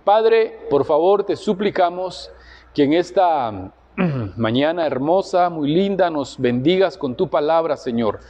Padre, por favor, te suplicamos que en esta mañana hermosa, muy linda, nos bendigas con tu palabra, Señor.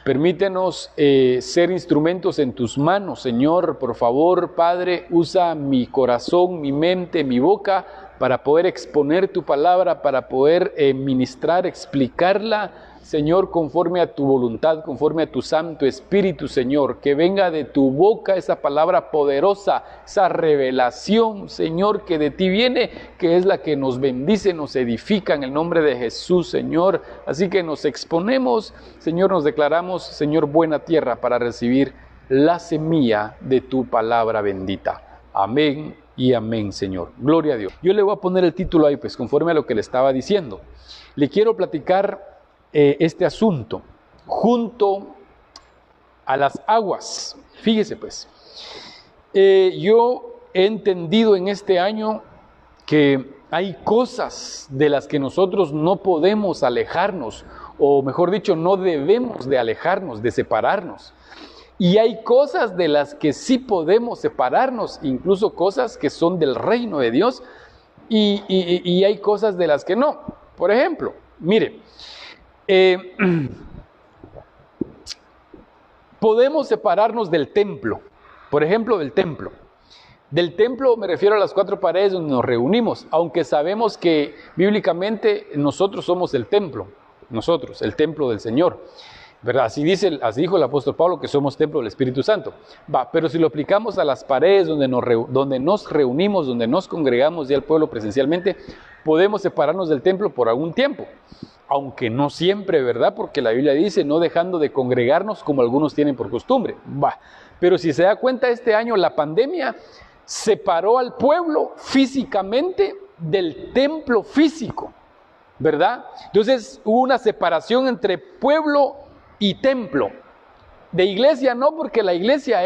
Permítenos ser instrumentos en tus manos, Señor. Por favor, Padre, usa mi corazón, mi mente, mi boca para poder exponer tu palabra, para poder ministrar, explicarla, Señor, conforme a tu voluntad, conforme a tu Santo Espíritu, Señor. Que venga de tu boca esa palabra poderosa, esa revelación, Señor, que de ti viene, que es la que nos bendice, nos edifica en el nombre de Jesús, Señor. Así que nos exponemos, Señor, nos declaramos, Señor, buena tierra para recibir la semilla de tu palabra bendita. Amén y amén, Señor. Gloria a Dios. Yo le voy a poner el título ahí, pues, conforme a lo que le estaba diciendo. Le quiero platicar este asunto, junto a las aguas. Fíjese pues, yo he entendido en este año que hay cosas de las que nosotros no podemos alejarnos, o mejor dicho, no debemos de alejarnos, de separarnos. Y hay cosas de las que sí podemos separarnos, incluso cosas que son del reino de Dios, y hay cosas de las que no. Por ejemplo, mire, podemos separarnos del templo, por ejemplo, del templo. Del templo me refiero a las 4 paredes donde nos reunimos, aunque sabemos que bíblicamente nosotros somos el templo, el templo del Señor, ¿verdad? Así dijo el apóstol Pablo, que somos templo del Espíritu Santo. Pero si lo aplicamos a las paredes donde nos reunimos, donde nos congregamos ya el pueblo presencialmente, podemos separarnos del templo por algún tiempo. Aunque no siempre, ¿verdad? Porque la Biblia dice, no dejando de congregarnos como algunos tienen por costumbre. Pero si se da cuenta, este año la pandemia separó al pueblo físicamente del templo físico, ¿verdad? Entonces hubo una separación entre pueblo y templo. De iglesia no, porque la iglesia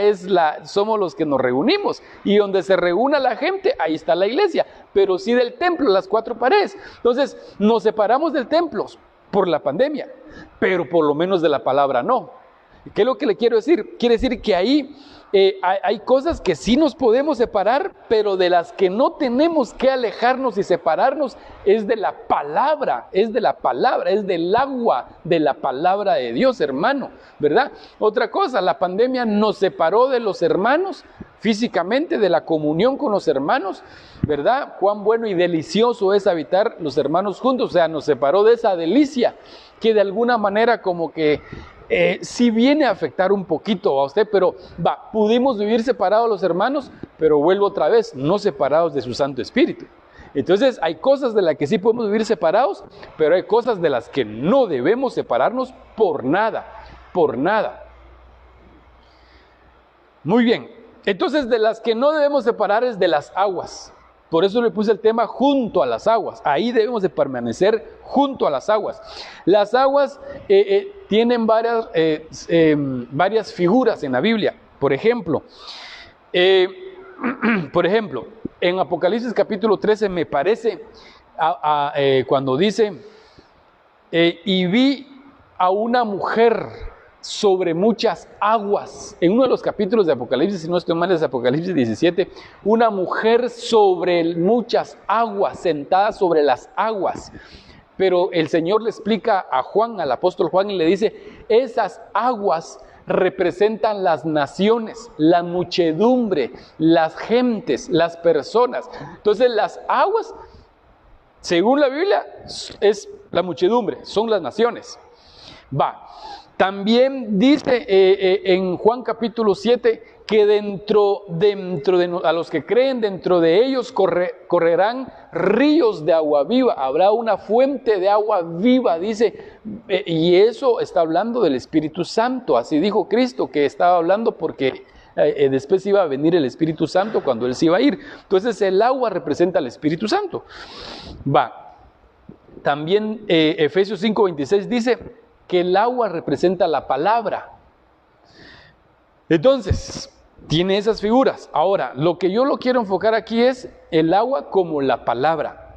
somos los que nos reunimos, y donde se reúna la gente, ahí está la iglesia, pero sí del templo, las 4 paredes. Entonces nos separamos del templo por la pandemia, pero por lo menos de la palabra no. ¿Qué es lo que le quiero decir? Quiere decir que ahí hay cosas que sí nos podemos separar, pero de las que no tenemos que alejarnos y separarnos es de la palabra, es del agua de la palabra de Dios, hermano, ¿verdad? Otra cosa, la pandemia nos separó de los hermanos físicamente, de la comunión con los hermanos, ¿verdad? Cuán bueno y delicioso es habitar los hermanos juntos, o sea, nos separó de esa delicia que de alguna manera como que sí viene a afectar un poquito a usted, pero pudimos vivir separados los hermanos, pero vuelvo otra vez, no separados de su Santo Espíritu. Entonces hay cosas de las que sí podemos vivir separados, pero hay cosas de las que no debemos separarnos por nada. Muy bien, entonces de las que no debemos separar es de las aguas. Por eso le puse el tema junto a las aguas. Ahí debemos de permanecer junto a las aguas. Las aguas tienen varias figuras en la Biblia. Por ejemplo, en Apocalipsis capítulo 13 me parece, cuando dice, y vi a una mujer sobre muchas aguas. En uno de los capítulos de Apocalipsis, si no estoy mal, es Apocalipsis 17, una mujer sobre muchas aguas, sentada sobre las aguas. Pero el Señor le explica a Juan, al apóstol Juan, y le dice, esas aguas representan las naciones, la muchedumbre, las gentes, las personas. Entonces las aguas, según la Biblia, es la muchedumbre, son las naciones. También dice en Juan capítulo 7 que a los que creen, dentro de ellos correrán ríos de agua viva, habrá una fuente de agua viva, dice, y eso está hablando del Espíritu Santo. Así dijo Cristo, que estaba hablando porque después iba a venir el Espíritu Santo cuando Él se iba a ir. Entonces el agua representa al Espíritu Santo. También Efesios 5:26 dice que el agua representa la palabra. Entonces, tiene esas figuras. Ahora, lo que yo lo quiero enfocar aquí es el agua como la palabra.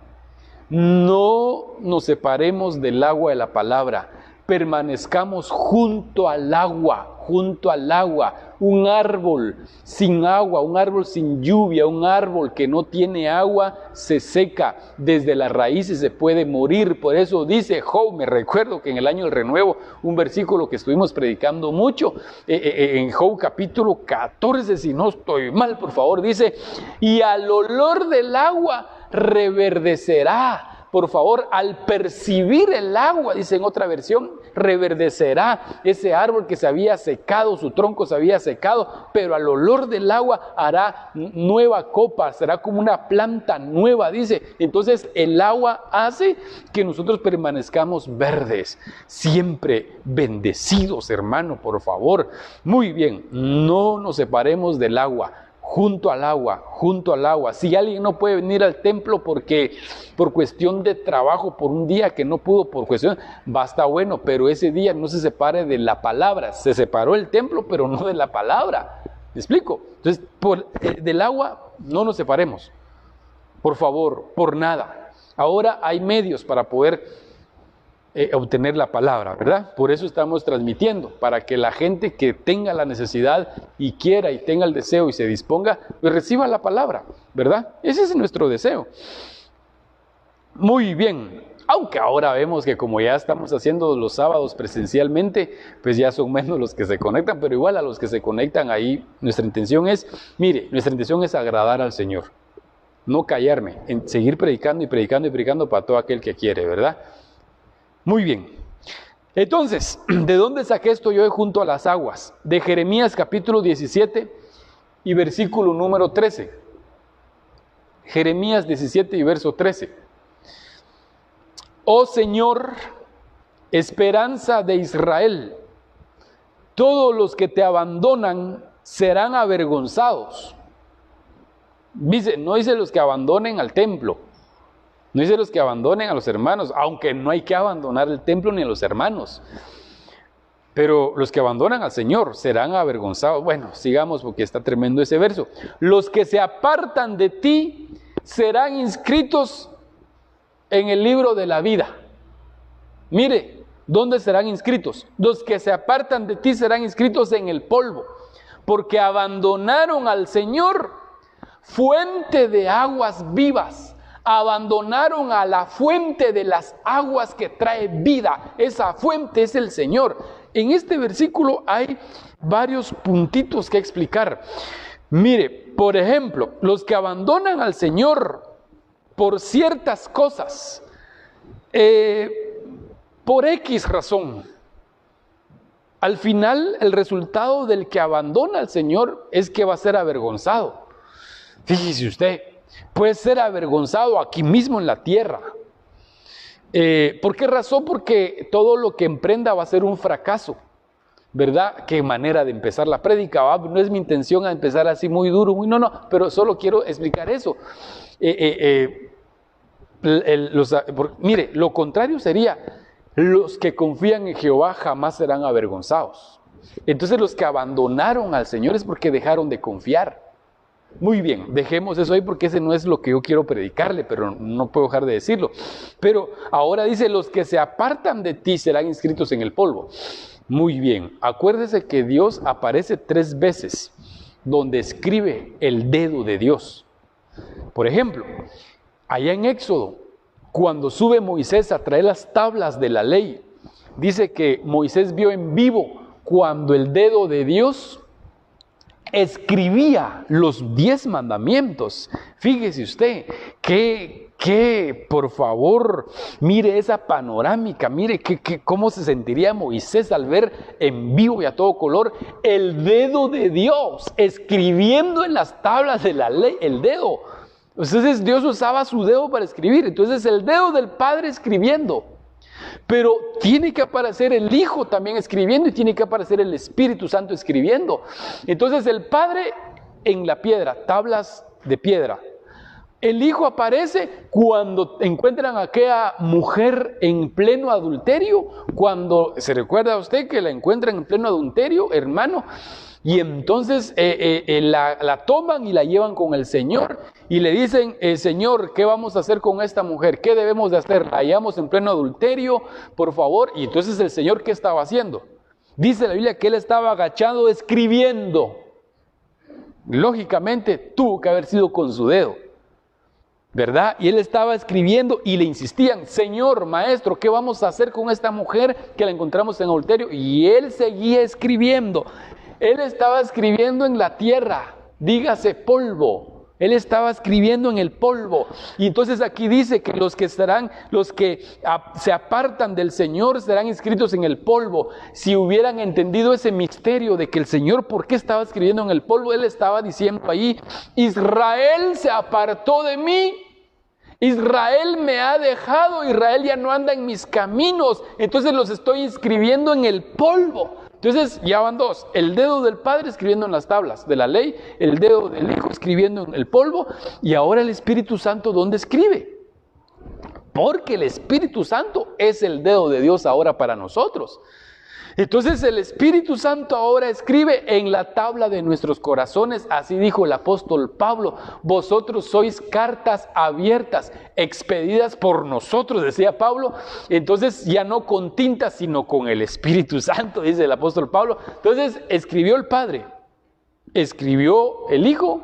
No nos separemos del agua de la palabra. permanezcamos junto al agua, un árbol sin agua, un árbol sin lluvia, un árbol que no tiene agua, se seca, desde las raíces se puede morir. Por eso dice Job, me recuerdo que en el año del renuevo, un versículo que estuvimos predicando mucho, en Job capítulo 14, si no estoy mal, por favor, dice, y al olor del agua reverdecerá. Por favor, al percibir el agua, dice en otra versión, reverdecerá ese árbol que se había secado, su tronco se había secado, pero al olor del agua hará nueva copa, será como una planta nueva, dice. Entonces el agua hace que nosotros permanezcamos verdes, siempre bendecidos, hermano, por favor. Muy bien, no nos separemos del agua. Junto al agua. Si alguien no puede venir al templo porque por cuestión de trabajo, por un día que no pudo, por cuestión, basta bueno, pero ese día no se separe de la palabra. Se separó el templo, pero no de la palabra. ¿Me explico? Entonces, del agua no nos separemos. Por favor, por nada. Ahora hay medios para poder obtener la palabra, ¿verdad? Por eso estamos transmitiendo, para que la gente que tenga la necesidad y quiera y tenga el deseo y se disponga, pues reciba la palabra, ¿verdad? Ese es nuestro deseo. Muy bien, aunque ahora vemos que como ya estamos haciendo los sábados presencialmente, pues ya son menos los que se conectan, pero igual a los que se conectan ahí, nuestra intención es agradar al Señor, no callarme, en seguir predicando y predicando para todo aquel que quiere, ¿verdad? Muy bien, entonces, ¿de dónde saqué esto yo junto a las aguas? De Jeremías capítulo 17 y versículo número 13. Jeremías 17 y verso 13. Oh Señor, esperanza de Israel, todos los que te abandonan serán avergonzados. Dice, no dice los que abandonen al templo. No dice los que abandonen a los hermanos, aunque no hay que abandonar el templo ni a los hermanos. Pero los que abandonan al Señor serán avergonzados. Bueno, sigamos porque está tremendo ese verso. Los que se apartan de ti serán inscritos en el libro de la vida. Mire, ¿dónde serán inscritos? Los que se apartan de ti serán inscritos en el polvo, porque abandonaron al Señor, fuente de aguas vivas. Abandonaron a la fuente de las aguas que trae vida. Esa fuente es el Señor. En este versículo hay varios puntitos que explicar. Mire, por ejemplo, los que abandonan al Señor por ciertas cosas, por X razón, al final el resultado del que abandona al Señor es que va a ser avergonzado. Fíjese usted, puede ser avergonzado aquí mismo en la tierra. ¿Por qué razón? Porque todo lo que emprenda va a ser un fracaso, ¿verdad? Qué manera de empezar la prédica, ¿va? No es mi intención a empezar así muy duro, pero solo quiero explicar eso. Mire, lo contrario sería, los que confían en Jehová jamás serán avergonzados. Entonces los que abandonaron al Señor es porque dejaron de confiar. Muy bien, dejemos eso ahí porque ese no es lo que yo quiero predicarle, pero no puedo dejar de decirlo. Pero ahora dice, los que se apartan de ti serán inscritos en el polvo. Muy bien, acuérdese que Dios aparece 3 veces donde escribe el dedo de Dios. Por ejemplo, allá en Éxodo, cuando sube Moisés a traer las tablas de la ley, dice que Moisés vio en vivo cuando el dedo de Dios escribía los 10 mandamientos. Fíjese usted, que por favor, mire esa panorámica, mire cómo se sentiría Moisés al ver en vivo y a todo color el dedo de Dios escribiendo en las tablas de la ley, el dedo. Entonces Dios usaba su dedo para escribir, entonces el dedo del Padre escribiendo. Pero tiene que aparecer el Hijo también escribiendo y tiene que aparecer el Espíritu Santo escribiendo. Entonces el Padre en la piedra, tablas de piedra. El Hijo aparece cuando encuentran a aquella mujer en pleno adulterio, cuando se recuerda a usted que la encuentran en pleno adulterio, hermano, y entonces la toman y la llevan con el Señor. y le dicen, Señor, ¿qué vamos a hacer con esta mujer? ¿Qué debemos de hacer? ¿La hallamos en pleno adulterio? Por favor. Y entonces el Señor, ¿qué estaba haciendo? Dice la Biblia que él estaba agachado escribiendo. Lógicamente tuvo que haber sido con su dedo, ¿verdad? Y él estaba escribiendo y le insistían, Señor, maestro, ¿qué vamos a hacer con esta mujer que la encontramos en adulterio? Y él seguía escribiendo. Él estaba escribiendo en la tierra, dígase polvo. Él estaba escribiendo en el polvo. Y entonces aquí dice que los que se apartan del Señor serán inscritos en el polvo. Si hubieran entendido ese misterio de que el Señor, ¿por qué estaba escribiendo en el polvo? Él estaba diciendo ahí, Israel se apartó de mí. Israel me ha dejado, Israel ya no anda en mis caminos. Entonces los estoy escribiendo en el polvo. Entonces ya van dos, el dedo del Padre escribiendo en las tablas de la ley, el dedo del Hijo escribiendo en el polvo, y ahora el Espíritu Santo, ¿dónde escribe? Porque el Espíritu Santo es el dedo de Dios ahora para nosotros. Entonces el Espíritu Santo ahora escribe en la tabla de nuestros corazones, así dijo el apóstol Pablo, vosotros sois cartas abiertas, expedidas por nosotros, decía Pablo, entonces ya no con tinta, sino con el Espíritu Santo, dice el apóstol Pablo. Entonces escribió el Padre, escribió el Hijo,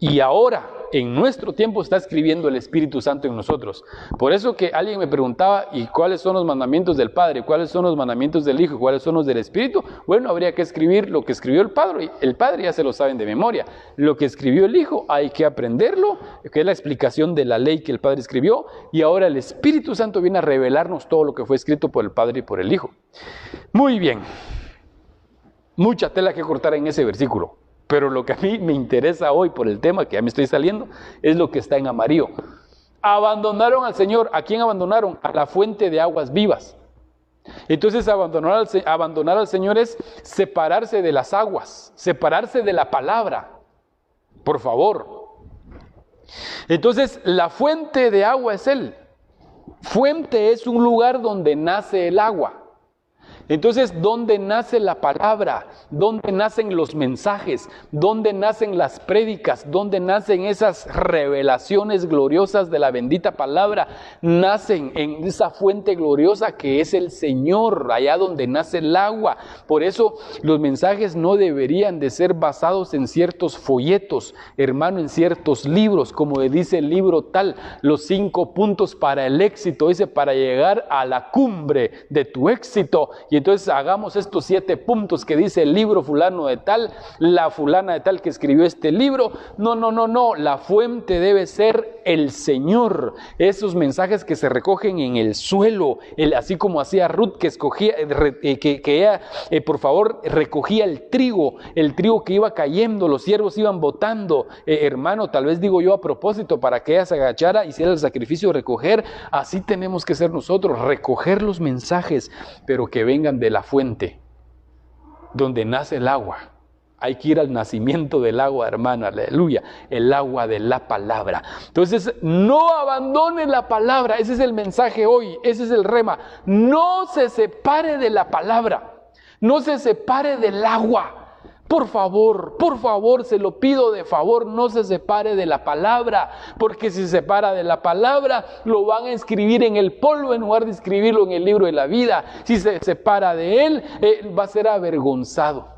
y ahora en nuestro tiempo está escribiendo el Espíritu Santo en nosotros. Por eso que alguien me preguntaba, ¿y cuáles son los mandamientos del Padre? ¿Cuáles son los mandamientos del Hijo? ¿Cuáles son los del Espíritu? Bueno, habría que escribir lo que escribió el Padre. El Padre ya se lo saben de memoria. Lo que escribió el Hijo hay que aprenderlo, que es la explicación de la ley que el Padre escribió. Y ahora el Espíritu Santo viene a revelarnos todo lo que fue escrito por el Padre y por el Hijo. Muy bien. Mucha tela que cortar en ese versículo. Pero lo que a mí me interesa hoy por el tema que ya me estoy saliendo es lo que está en amarillo. Abandonaron al Señor. ¿A quién abandonaron? A la fuente de aguas vivas. Entonces abandonar al Señor es separarse de las aguas, separarse de la palabra. Por favor. Entonces la fuente de agua es Él. Fuente es un lugar donde nace el agua. Entonces, ¿dónde nace la palabra? ¿Dónde nacen los mensajes? ¿Dónde nacen las prédicas? ¿Dónde nacen esas revelaciones gloriosas de la bendita palabra? Nacen en esa fuente gloriosa que es el Señor, allá donde nace el agua. Por eso los mensajes no deberían de ser basados en ciertos folletos, hermano, en ciertos libros, como dice el libro tal, los 5 puntos para el éxito, dice, para llegar a la cumbre de tu éxito. Y entonces hagamos estos 7 puntos que dice el libro fulano de tal, la fulana de tal que escribió este libro. No, la fuente debe ser el Señor. Esos mensajes que se recogen en el suelo, así como hacía Ruth, que escogía, que ella, por favor, recogía el trigo que iba cayendo, los siervos iban botando. Hermano, tal vez digo yo a propósito, para que ella se agachara, hiciera el sacrificio de recoger. Así tenemos que ser nosotros, recoger los mensajes, pero que vengan de la fuente donde nace el agua. Hay que ir al nacimiento del agua, hermano, aleluya, el agua de la palabra. Entonces, no abandonen la palabra. Ese es el mensaje hoy, ese es el rema. No se separe de la palabra, no se separe del agua. Por favor, se lo pido de favor, no se separe de la palabra, porque si se separa de la palabra, lo van a escribir en el polvo en lugar de escribirlo en el libro de la vida. Si se separa de él, va a ser avergonzado.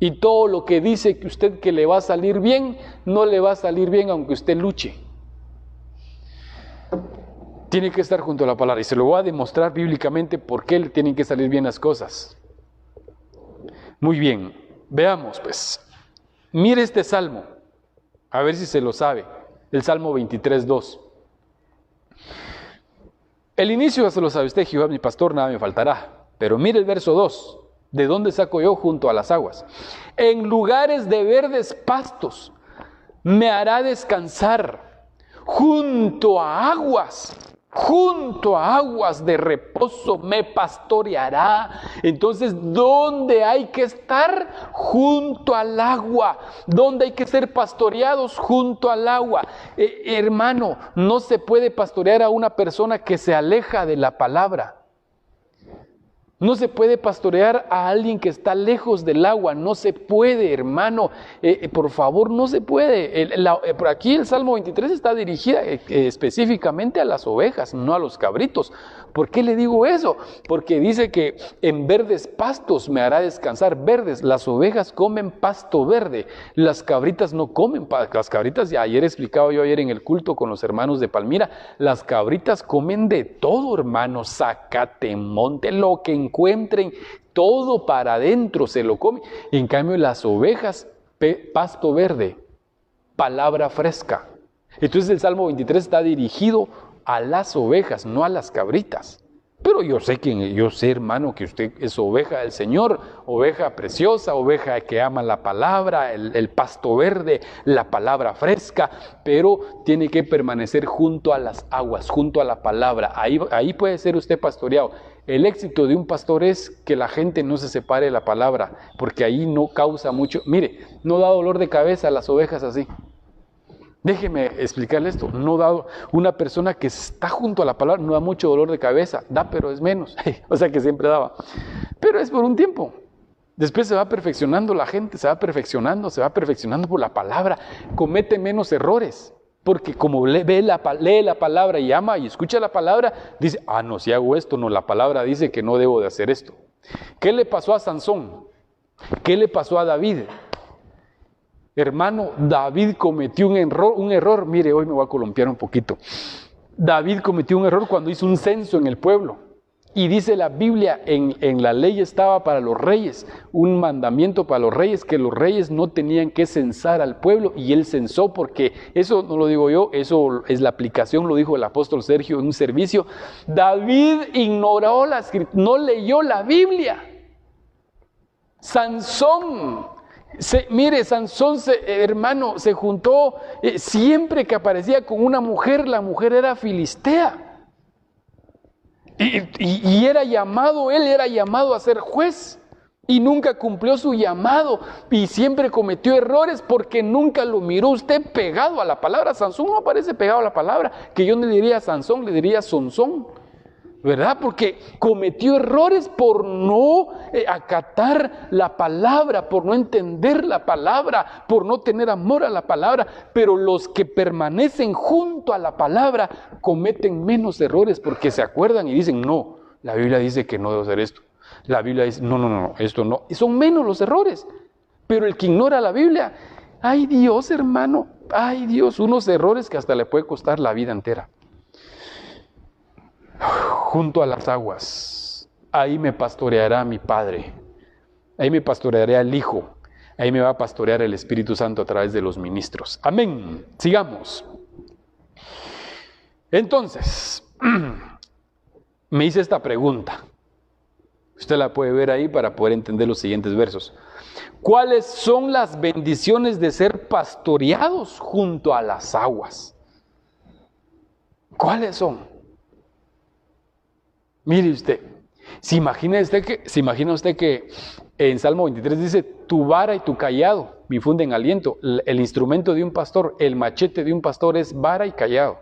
Y todo lo que dice que usted que le va a salir bien, no le va a salir bien aunque usted luche. Tiene que estar junto a la palabra, y se lo voy a demostrar bíblicamente por qué le tienen que salir bien las cosas. Muy bien. Veamos pues, mire este salmo, a ver si se lo sabe, el Salmo 23:2. El inicio ya se lo sabe usted, Jehová mi pastor, nada me faltará. Pero mire el verso 2, ¿de dónde saco yo? Junto a las aguas. En lugares de verdes pastos me hará descansar, junto a aguas de reposo me pastoreará. Entonces, ¿dónde hay que estar? Junto al agua. ¿Dónde hay que ser pastoreados? Junto al agua. Hermano, no se puede pastorear a una persona que se aleja de la palabra. No se puede pastorear a alguien que está lejos del agua, no se puede, hermano, por favor, no se puede. Por aquí el Salmo 23 está dirigida específicamente a las ovejas, no a los cabritos. ¿Por qué le digo eso? Porque dice que en verdes pastos me hará descansar. Verdes, las ovejas comen pasto verde, las cabritas no comen. Las cabritas, ya ayer explicaba yo en el culto con los hermanos de Palmira, las cabritas comen de todo, hermano, zacate, monte, lo que encuentren, todo para adentro se lo comen. En cambio las ovejas, pasto verde, palabra fresca. Entonces el Salmo 23 está dirigido a las ovejas, no a las cabritas. Pero yo sé, hermano, que usted es oveja del Señor, oveja preciosa, oveja que ama la palabra, el pasto verde, la palabra fresca, pero tiene que permanecer junto a las aguas, junto a la palabra. Ahí puede ser usted pastoreado. El éxito de un pastor es que la gente no se separe de la palabra, porque ahí no causa mucho. Mire, no da dolor de cabeza a las ovejas así. Déjeme explicarle esto. Una persona que está junto a la palabra no da mucho dolor de cabeza. Da, pero es menos. O sea que siempre daba. Pero es por un tiempo. Después se va perfeccionando la gente, se va perfeccionando por la palabra. Comete menos errores. Porque como lee la palabra y ama y escucha la palabra, dice, no, si hago esto, no, la palabra dice que no debo de hacer esto. ¿Qué le pasó a Sansón? ¿Qué le pasó a David? Hermano, David cometió un error. Mire, hoy me voy a columpiar un poquito. David cometió un error cuando hizo un censo en el pueblo. Y dice la Biblia, en la ley estaba para los reyes, un mandamiento para los reyes, que los reyes no tenían que censar al pueblo. Y él censó, porque eso no lo digo yo, eso es la aplicación, lo dijo el apóstol Sergio en un servicio. David ignoró la escritura, no leyó la Biblia. Sansón, Sansón, hermano, se juntó, siempre que aparecía con una mujer, la mujer era filistea. Y él era llamado a ser juez. Y nunca cumplió su llamado. Y siempre cometió errores porque nunca lo miró usted pegado a la palabra. Sansón no aparece pegado a la palabra. Que yo no le diría Sansón, le diría Sonsón. ¿Verdad? Porque cometió errores por no acatar la palabra, por no entender la palabra, por no tener amor a la palabra. Pero los que permanecen junto a la palabra cometen menos errores porque se acuerdan y dicen, no, la Biblia dice que no debo hacer esto. La Biblia dice, no, esto no. Y son menos los errores. Pero el que ignora la Biblia, ay Dios, hermano, ay Dios, unos errores que hasta le puede costar la vida entera. Junto a las aguas, ahí me pastoreará mi Padre, ahí me pastoreará el Hijo, ahí me va a pastorear el Espíritu Santo a través de los ministros. Amén. Sigamos. Entonces, me hice esta pregunta. Usted la puede ver ahí para poder entender los siguientes versos. ¿Cuáles son las bendiciones de ser pastoreados junto a las aguas? ¿Cuáles son? Mire usted, ¿se imagina usted que en Salmo 23 dice, tu vara y tu cayado me infunden aliento? El instrumento de un pastor, el machete de un pastor es vara y cayado.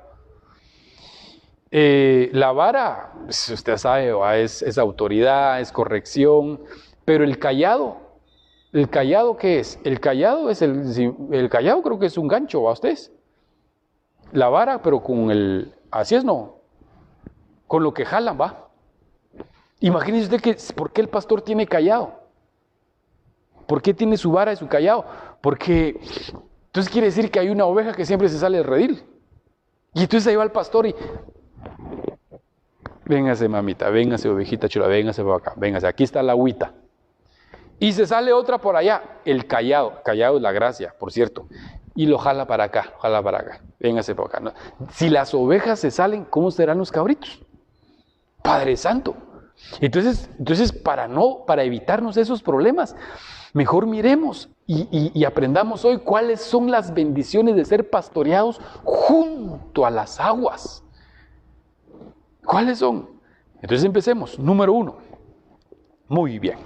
La vara, usted sabe, es autoridad, es corrección, pero el cayado ¿qué es? El cayado creo que es un gancho, ¿va ustedes? La vara, pero así es, no, con lo que jalan, va. Imagínese usted ¿por qué el pastor tiene cayado? ¿Por qué tiene su vara y su cayado? Porque entonces quiere decir que hay una oveja que siempre se sale del redil. Y entonces ahí va el pastor y véngase mamita, véngase ovejita chula, véngase por acá, véngase, aquí está la agüita. Y se sale otra por allá, el cayado es la gracia, por cierto. Y lo jala para acá, véngase por acá. Si las ovejas se salen, ¿cómo serán los cabritos? Padre Santo. Entonces para evitarnos esos problemas, mejor miremos y aprendamos hoy cuáles son las bendiciones de ser pastoreados junto a las aguas. ¿Cuáles son? Entonces empecemos. Número 1. Muy bien.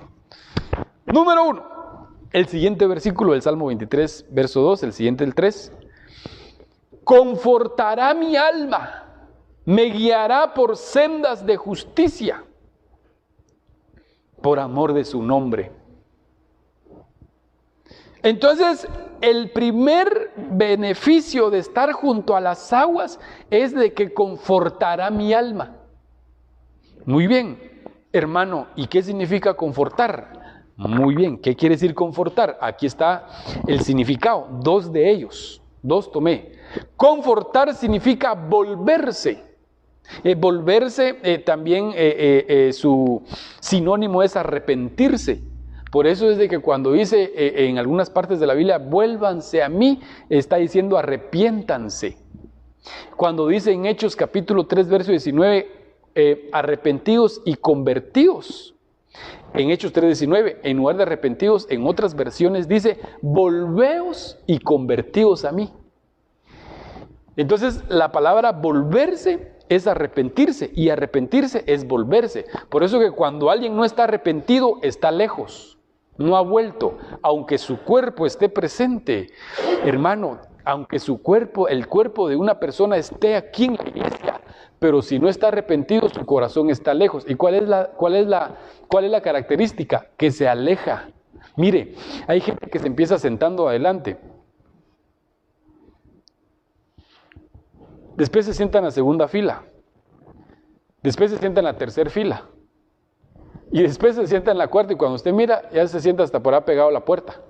Número 1. El siguiente versículo del Salmo 23, verso 2, el siguiente el 3. Confortará mi alma, me guiará por sendas de justicia. por amor de su nombre. Entonces, el primer beneficio de estar junto a las aguas es de que confortará mi alma. Muy bien, hermano, ¿y qué significa confortar? Muy bien, ¿qué quiere decir confortar? Aquí está el significado, 2 de ellos, 2 tomé. Confortar significa volverse. Volverse también su sinónimo es arrepentirse. Por eso es de que cuando dice en algunas partes de la Biblia, vuélvanse a mí, está diciendo arrepiéntanse. Cuando dice en Hechos capítulo 3, verso 19, arrepentidos y convertidos. En Hechos 3:19, en lugar de arrepentidos, en otras versiones dice, volveos y convertidos a mí. Entonces, la palabra volverse es arrepentirse, y arrepentirse es volverse. Por eso que cuando alguien no está arrepentido, está lejos, no ha vuelto, aunque su cuerpo esté presente. Hermano, aunque su cuerpo, el cuerpo de una persona esté aquí en la iglesia, pero si no está arrepentido, su corazón está lejos. ¿Y cuál es la característica? Que se aleja. Mire, hay gente que se empieza sentando adelante. Después se sienta en la segunda fila. Después se sienta en la tercera fila. Y después se sienta en la cuarta, y cuando usted mira, ya se sienta hasta por ahí pegado a la puerta.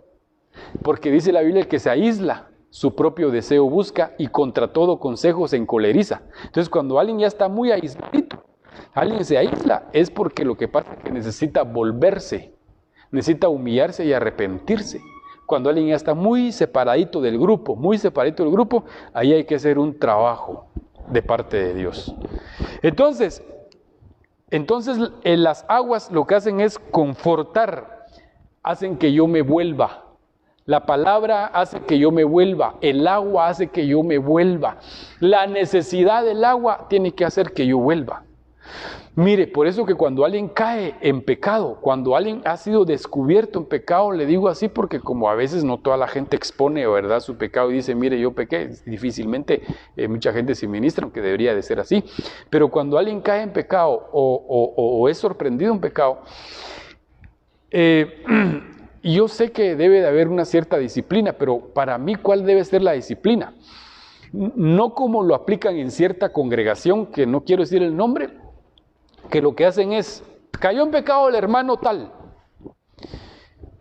Porque dice la Biblia que se aísla, su propio deseo busca, y contra todo consejo se encoleriza. Entonces, cuando alguien ya está muy aisladito, alguien se aísla, es porque lo que pasa es que necesita volverse, necesita humillarse y arrepentirse. Cuando alguien ya está muy separadito del grupo, ahí hay que hacer un trabajo de parte de Dios. Entonces en las aguas lo que hacen es confortar, hacen que yo me vuelva. La palabra hace que yo me vuelva, el agua hace que yo me vuelva. La necesidad del agua tiene que hacer que yo vuelva. Mire, por eso que cuando alguien cae en pecado, cuando alguien ha sido descubierto en pecado, le digo así porque como a veces no toda la gente expone, ¿verdad?, su pecado y dice, mire, yo pequé, difícilmente mucha gente se ministra, aunque debería de ser así. Pero cuando alguien cae en pecado o es sorprendido en pecado, yo sé que debe de haber una cierta disciplina, pero para mí, ¿cuál debe ser la disciplina? No como lo aplican en cierta congregación, que no quiero decir el nombre, que lo que hacen es, cayó en pecado el hermano tal.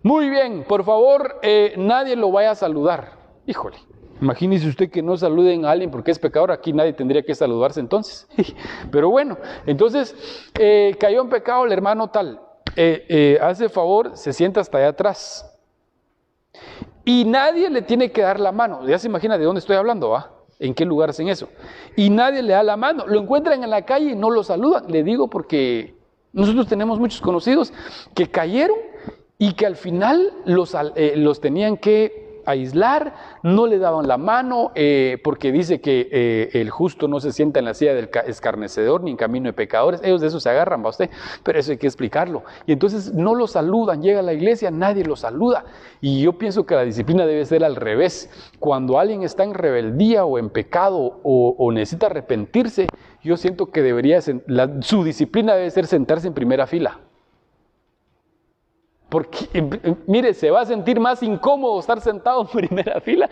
Muy bien, por favor, nadie lo vaya a saludar. Híjole, imagínese usted que no saluden a alguien porque es pecador, aquí nadie tendría que saludarse entonces. Pero bueno, entonces, cayó en pecado el hermano tal. Hace favor, se sienta hasta allá atrás. Y nadie le tiene que dar la mano. Ya se imagina de dónde estoy hablando, ¿va? ¿En qué lugar hacen eso? Y nadie le da la mano. Lo encuentran en la calle y no lo saludan. Le digo porque nosotros tenemos muchos conocidos que cayeron y que al final los tenían que aislar, no le daban la mano, porque dice que el justo no se sienta en la silla del escarnecedor ni en camino de pecadores. Ellos de eso se agarran, ¿va usted? Pero eso hay que explicarlo. Y entonces no lo saludan, llega a la iglesia, nadie lo saluda. Y yo pienso que la disciplina debe ser al revés. Cuando alguien está en rebeldía o en pecado o necesita arrepentirse, yo siento que su disciplina debe ser sentarse en primera fila. Porque, mire, se va a sentir más incómodo estar sentado en primera fila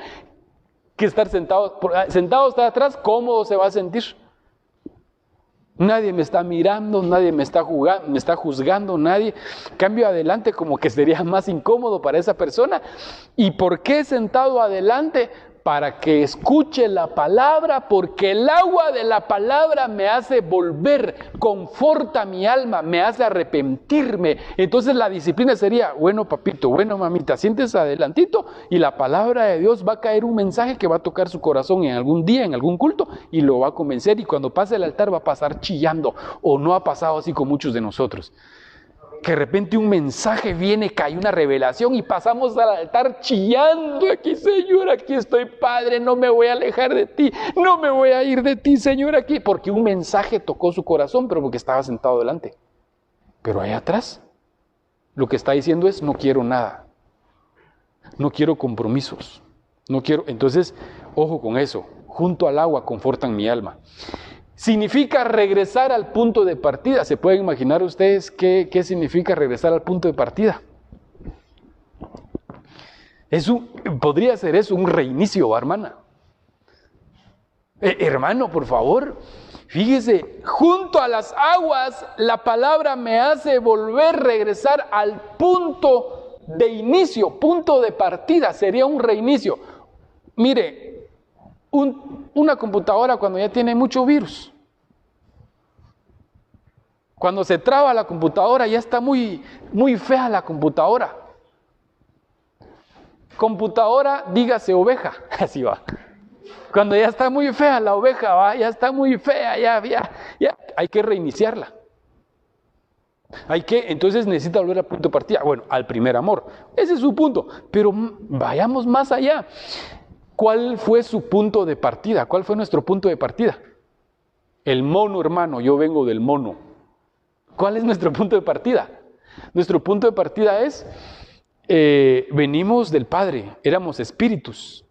que estar sentado hasta atrás. ¿Cómo se va a sentir? Nadie me está mirando, nadie me está juzgando, nadie. Cambio adelante como que sería más incómodo para esa persona. ¿Y por qué sentado adelante? Para que escuche la palabra, porque el agua de la palabra me hace volver, conforta mi alma, me hace arrepentirme. Entonces la disciplina sería, bueno papito, bueno mamita, siéntese adelantito y la palabra de Dios va a caer un mensaje que va a tocar su corazón en algún día, en algún culto, y lo va a convencer, y cuando pase el altar va a pasar chillando, o no ha pasado así con muchos de nosotros. Que de repente un mensaje viene, cae una revelación y pasamos al altar chillando, aquí Señor, aquí estoy Padre, no me voy a alejar de ti, no me voy a ir de ti Señor, aquí, porque un mensaje tocó su corazón, pero porque estaba sentado delante. Pero allá atrás, lo que está diciendo es, no quiero nada, no quiero compromisos, no quiero. Entonces, ojo con eso, junto al agua confortan mi alma. Significa regresar al punto de partida. ¿Se pueden imaginar ustedes qué significa regresar al punto de partida? Podría ser eso un reinicio, hermana. Hermano, por favor, fíjese, junto a las aguas, la palabra me hace regresar al punto de inicio, punto de partida, sería un reinicio. Mire, una computadora cuando ya tiene mucho virus, cuando se traba la computadora, ya está muy fea la computadora. Computadora, dígase oveja, así va. Cuando ya está muy fea la oveja, ¿va? Ya está muy fea, ya, hay que reiniciarla. Entonces necesita volver al punto de partida. Bueno, al primer amor. Ese es su punto. Pero vayamos más allá. ¿Cuál fue su punto de partida? ¿Cuál fue nuestro punto de partida? El mono, hermano. Yo vengo del mono. ¿Cuál es nuestro punto de partida? Nuestro punto de partida es, venimos del Padre, éramos espíritus.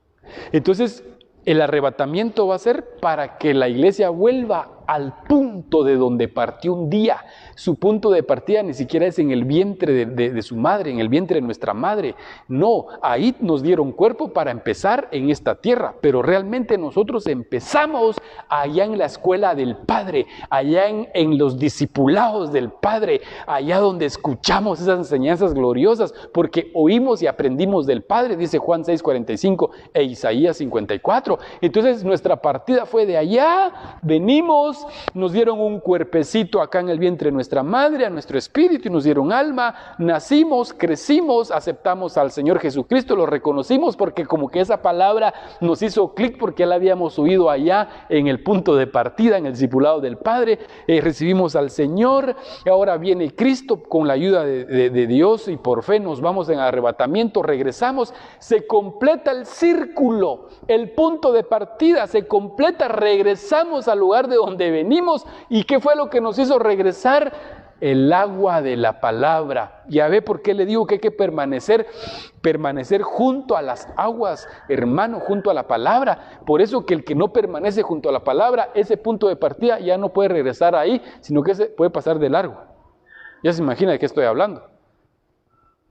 Entonces, el arrebatamiento va a ser para que la iglesia vuelva al punto de donde partió un día. Su punto de partida ni siquiera es en el vientre de su madre, en el vientre de nuestra madre. No, ahí nos dieron cuerpo para empezar en esta tierra, pero realmente nosotros empezamos allá en la escuela del Padre, allá en los discipulados del Padre, allá donde escuchamos esas enseñanzas gloriosas, porque oímos y aprendimos del Padre, dice Juan 6:45 e Isaías 54. Entonces nuestra partida fue de allá, venimos, nos dieron un cuerpecito acá en el vientre de nuestra madre, a nuestro espíritu, y nos dieron alma, nacimos, crecimos, aceptamos al Señor Jesucristo, lo reconocimos porque como que esa palabra nos hizo clic porque ya la habíamos oído allá en el punto de partida, en el discipulado del Padre, recibimos al Señor, y ahora viene Cristo con la ayuda de Dios y por fe nos vamos en arrebatamiento, regresamos, se completa el círculo, el punto de partida se completa, regresamos al lugar de donde venimos. ¿Y qué fue lo que nos hizo regresar? El agua de la palabra. Ya ve por qué le digo que hay que permanecer junto a las aguas, hermano, junto a la palabra. Por eso que el que no permanece junto a la palabra, ese punto de partida ya no puede regresar ahí, sino que se puede pasar de largo. Ya se imagina de qué estoy hablando.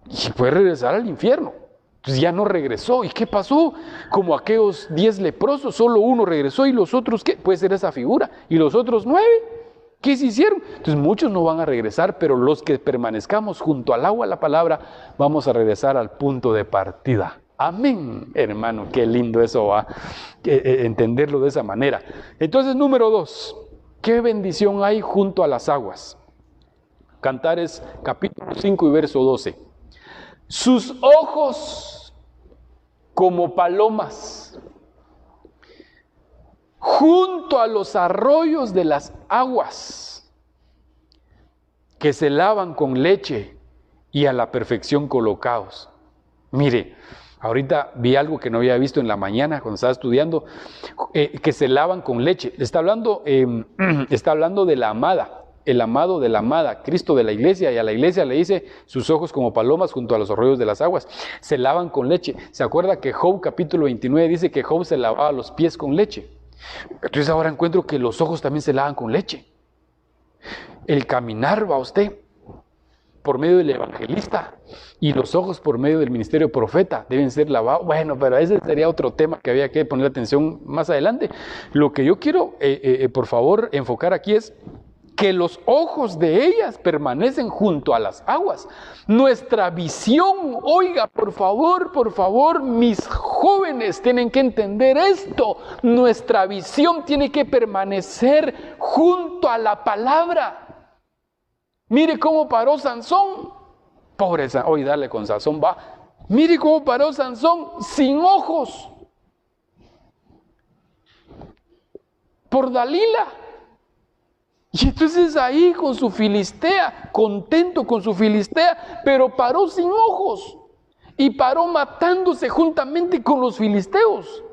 Y puede regresar al infierno. Entonces ya no regresó. ¿Y qué pasó? Como aquellos 10 leprosos, solo uno regresó y los otros, ¿qué? Puede ser esa figura. ¿Y los otros 9? ¿Qué se hicieron? Entonces muchos no van a regresar, pero los que permanezcamos junto al agua, la palabra, vamos a regresar al punto de partida. Amén, hermano, qué lindo eso va, entenderlo de esa manera. Entonces, número 2, ¿qué bendición hay junto a las aguas? Cantares capítulo 5 y verso 12. Sus ojos como palomas, junto a los arroyos de las aguas, que se lavan con leche y a la perfección colocados. Mire, ahorita vi algo que no había visto en la mañana cuando estaba estudiando, que se lavan con leche. Está hablando de la amada. El amado de la amada, Cristo de la iglesia, y a la iglesia le dice, sus ojos como palomas junto a los arroyos de las aguas, se lavan con leche. ¿Se acuerda que Job capítulo 29 dice que Job se lavaba los pies con leche? Entonces ahora encuentro que los ojos también se lavan con leche. El caminar va usted por medio del evangelista y los ojos por medio del ministerio profeta deben ser lavados. Bueno, pero ese sería otro tema que había que poner atención más adelante. Lo que yo quiero, por favor, enfocar aquí es que los ojos de ellas permanecen junto a las aguas. Nuestra visión, oiga, por favor, mis jóvenes tienen que entender esto. Nuestra visión tiene que permanecer junto a la palabra. Mire cómo paró Sansón. Pobre Sansón, hoy dale con Sansón, va. Mire cómo paró Sansón sin ojos. Por Dalila. Y entonces ahí con su filistea, contento con su filistea, pero paró sin ojos y paró matándose juntamente con los filisteos.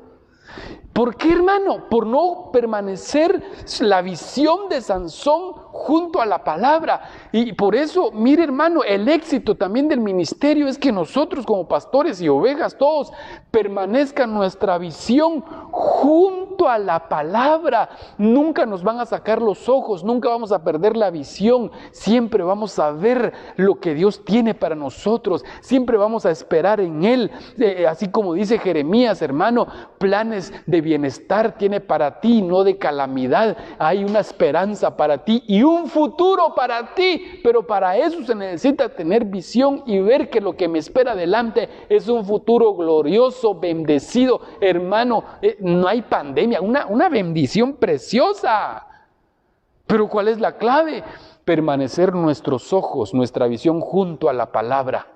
¿Por qué, hermano? Por no permanecer la visión de Sansón junto a la palabra. Y por eso, mire, hermano, el éxito también del ministerio es que nosotros como pastores y ovejas, todos, permanezca nuestra visión junto junto a la palabra. Nunca nos van a sacar los ojos, nunca vamos a perder la visión. Siempre vamos a ver lo que Dios tiene para nosotros. Siempre vamos a esperar en Él. Así como dice Jeremías, hermano, planes de bienestar tiene para ti, no de calamidad. Hay una esperanza para ti y un futuro para ti. Pero para eso se necesita tener visión y ver que lo que me espera adelante es un futuro glorioso, bendecido. Hermano, no hay pandemia, una bendición preciosa. Pero ¿cuál es la clave? Permanecer nuestros ojos, nuestra visión junto a la palabra.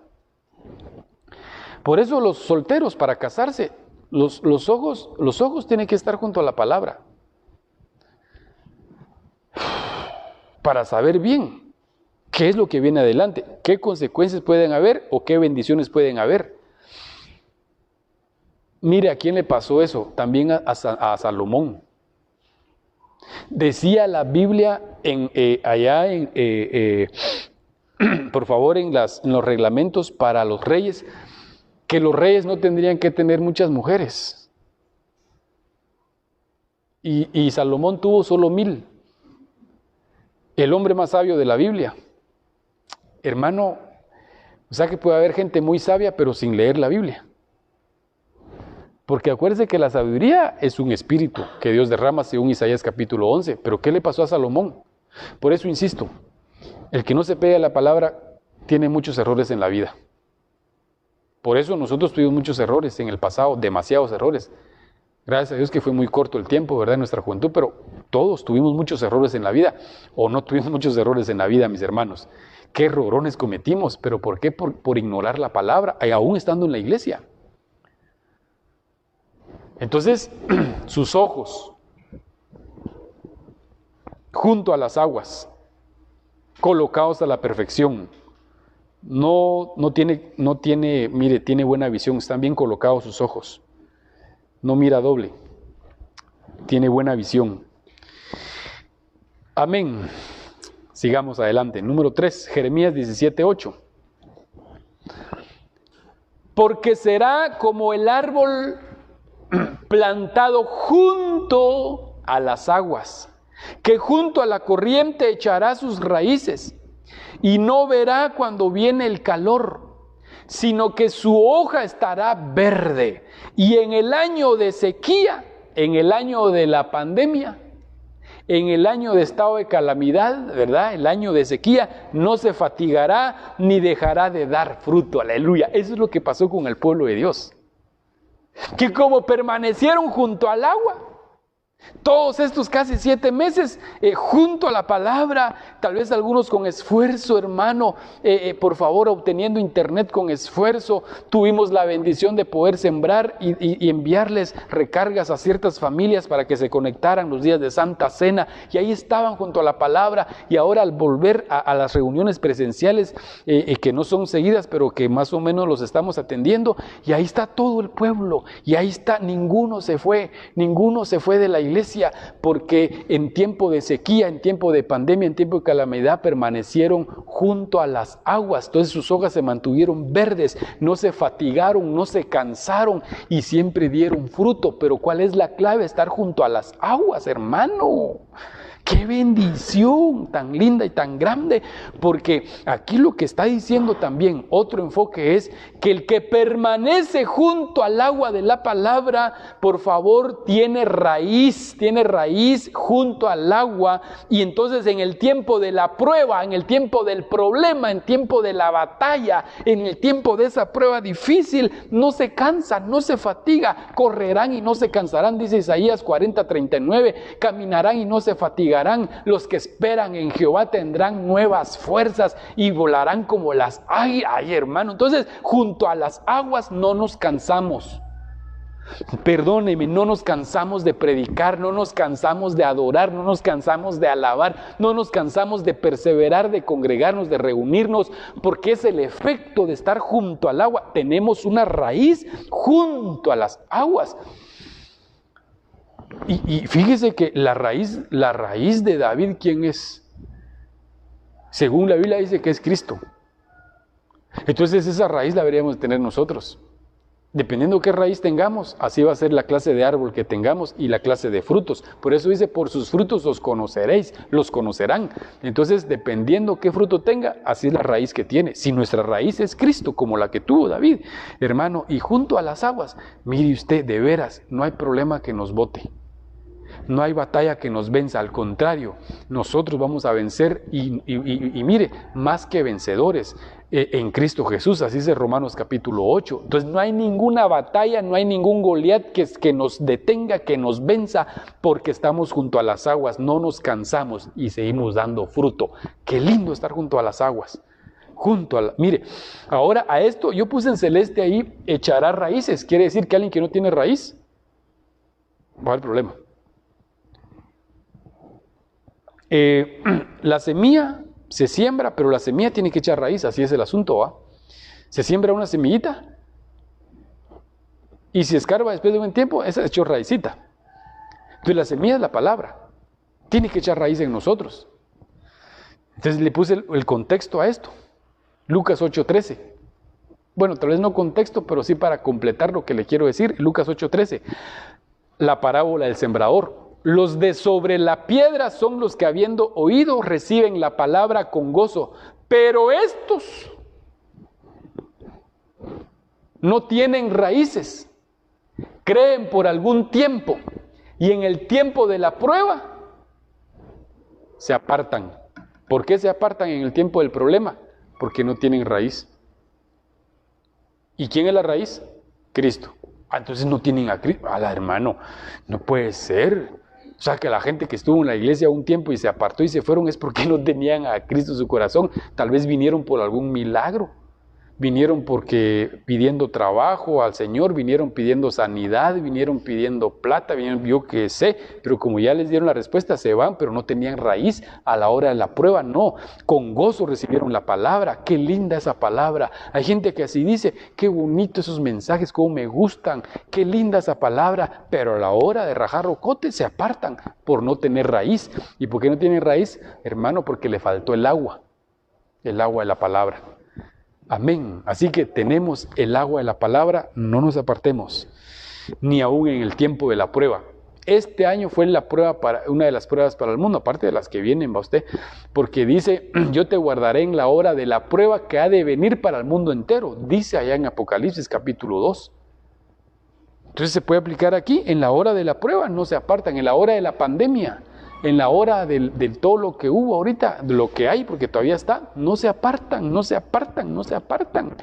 Por eso los solteros, para casarse, los ojos tienen que estar junto a la palabra. Para saber bien qué es lo que viene adelante, qué consecuencias pueden haber o qué bendiciones pueden haber. Mire a quién le pasó eso, también a Salomón. Decía la Biblia por favor, en los reglamentos para los reyes, que los reyes no tendrían que tener muchas mujeres. Y Salomón tuvo solo 1000. El hombre más sabio de la Biblia. Hermano, o sea que puede haber gente muy sabia, pero sin leer la Biblia. Porque acuérdese que la sabiduría es un espíritu que Dios derrama según Isaías capítulo 11. Pero ¿qué le pasó a Salomón? Por eso insisto, el que no se pega a la palabra tiene muchos errores en la vida. Por eso nosotros tuvimos muchos errores en el pasado, demasiados errores. Gracias a Dios que fue muy corto el tiempo, ¿verdad?, en nuestra juventud, pero todos tuvimos muchos errores en la vida, o no tuvimos muchos errores en la vida, mis hermanos. ¿Qué errores cometimos? ¿Pero por qué? Por ignorar la palabra, aún estando en la iglesia. Entonces, sus ojos junto a las aguas, colocados a la perfección. No tiene, mire, tiene buena visión, están bien colocados sus ojos. No mira doble, tiene buena visión. Amén. Sigamos adelante. Número 3, Jeremías 17:8. Porque será como el árbol plantado junto a las aguas, que junto a la corriente echará sus raíces, y no verá cuando viene el calor, sino que su hoja estará verde, y en el año de sequía, en el año de la pandemia, en el año de estado de calamidad, ¿verdad?, el año de sequía, no se fatigará ni dejará de dar fruto. Aleluya. Eso es lo que pasó con el pueblo de Dios. Que como permanecieron junto al agua, todos estos casi 7 meses junto a la palabra, tal vez algunos con esfuerzo, hermano, por favor, obteniendo internet con esfuerzo, tuvimos la bendición de poder sembrar y enviarles recargas a ciertas familias para que se conectaran los días de Santa Cena, y ahí estaban junto a la palabra. Y ahora al volver a las reuniones presenciales, que no son seguidas, pero que más o menos los estamos atendiendo, y ahí está todo el pueblo, y ahí está, ninguno se fue de la iglesia, porque en tiempo de sequía, en tiempo de pandemia, en tiempo de calamidad, permanecieron junto a las aguas. Entonces sus hojas se mantuvieron verdes, no se fatigaron, no se cansaron, y siempre dieron fruto. Pero ¿cuál es la clave? Estar junto a las aguas, hermano. ¡Qué bendición tan linda y tan grande! Porque aquí lo que está diciendo también, otro enfoque, es que el que permanece junto al agua de la palabra, por favor, tiene raíz junto al agua. Y entonces en el tiempo de la prueba, en el tiempo del problema, en el tiempo de la batalla, en el tiempo de esa prueba difícil, no se cansa, no se fatiga, correrán y no se cansarán, dice Isaías 40:39, caminarán y no se fatigarán. Los que esperan en Jehová tendrán nuevas fuerzas y volarán como las águilas. Ay, hermano, entonces junto a las aguas no nos cansamos. Perdóneme, no nos cansamos de predicar, no nos cansamos de adorar, no nos cansamos de alabar, no nos cansamos de perseverar, de congregarnos, de reunirnos, porque es el efecto de estar junto al agua. Tenemos una raíz junto a las aguas. Y fíjese que la raíz de David, ¿quién es? Según la Biblia dice que es Cristo. Entonces esa raíz la deberíamos tener nosotros. Dependiendo qué raíz tengamos, así va a ser la clase de árbol que tengamos y la clase de frutos. Por eso dice, por sus frutos los conoceréis, los conocerán. Entonces, dependiendo qué fruto tenga, así es la raíz que tiene. Si nuestra raíz es Cristo, como la que tuvo David, hermano, y junto a las aguas, mire usted, de veras, no hay problema que nos bote. No hay batalla que nos venza, al contrario, nosotros vamos a vencer y mire, más que vencedores en Cristo Jesús, así dice Romanos capítulo 8. Entonces no hay ninguna batalla, no hay ningún Goliat que nos detenga, que nos venza, porque estamos junto a las aguas, no nos cansamos y seguimos dando fruto. Qué lindo estar junto a las aguas. Mire, ahora a esto yo puse en celeste ahí, echará raíces, quiere decir que alguien que no tiene raíz, va a haber problema. La semilla se siembra, pero la semilla tiene que echar raíz, así es el asunto, ¿va? Se siembra una semillita y si escarba después de un tiempo, esa echó raicita. Entonces la semilla es la palabra, tiene que echar raíz en nosotros. Entonces le puse el contexto a esto, Lucas 8:13. Bueno, tal vez no contexto, pero sí para completar lo que le quiero decir, Lucas 8:13, la parábola del sembrador. Los de sobre la piedra son los que habiendo oído reciben la palabra con gozo, pero estos no tienen raíces, creen por algún tiempo y en el tiempo de la prueba se apartan. ¿Por qué se apartan en el tiempo del problema? Porque no tienen raíz. ¿Y quién es la raíz? Cristo. Entonces no tienen a Cristo. Hermano, no puede ser. O sea, que la gente que estuvo en la iglesia un tiempo y se apartó y se fueron es porque no tenían a Cristo en su corazón. Tal vez vinieron por algún milagro. Vinieron porque pidiendo trabajo al Señor, vinieron pidiendo sanidad, vinieron pidiendo plata, vinieron, yo qué sé, pero como ya les dieron la respuesta, se van, pero no tenían raíz a la hora de la prueba, no, con gozo recibieron la palabra, qué linda esa palabra. Hay gente que así dice, qué bonito esos mensajes, cómo me gustan, qué linda esa palabra, pero a la hora de rajar rocote se apartan por no tener raíz. ¿Y por qué no tienen raíz? Hermano, porque le faltó el agua de la palabra. Amén. Así que tenemos el agua de la palabra, no nos apartemos, ni aún en el tiempo de la prueba. Este año fue una de las pruebas para el mundo, aparte de las que vienen, va usted, porque dice, yo te guardaré en la hora de la prueba que ha de venir para el mundo entero, dice allá en Apocalipsis capítulo 2. Entonces se puede aplicar aquí, en la hora de la prueba, no se apartan, en la hora de la pandemia, en la hora de todo lo que hubo ahorita, de lo que hay, porque todavía está, no se apartan, no se apartan, no se apartan.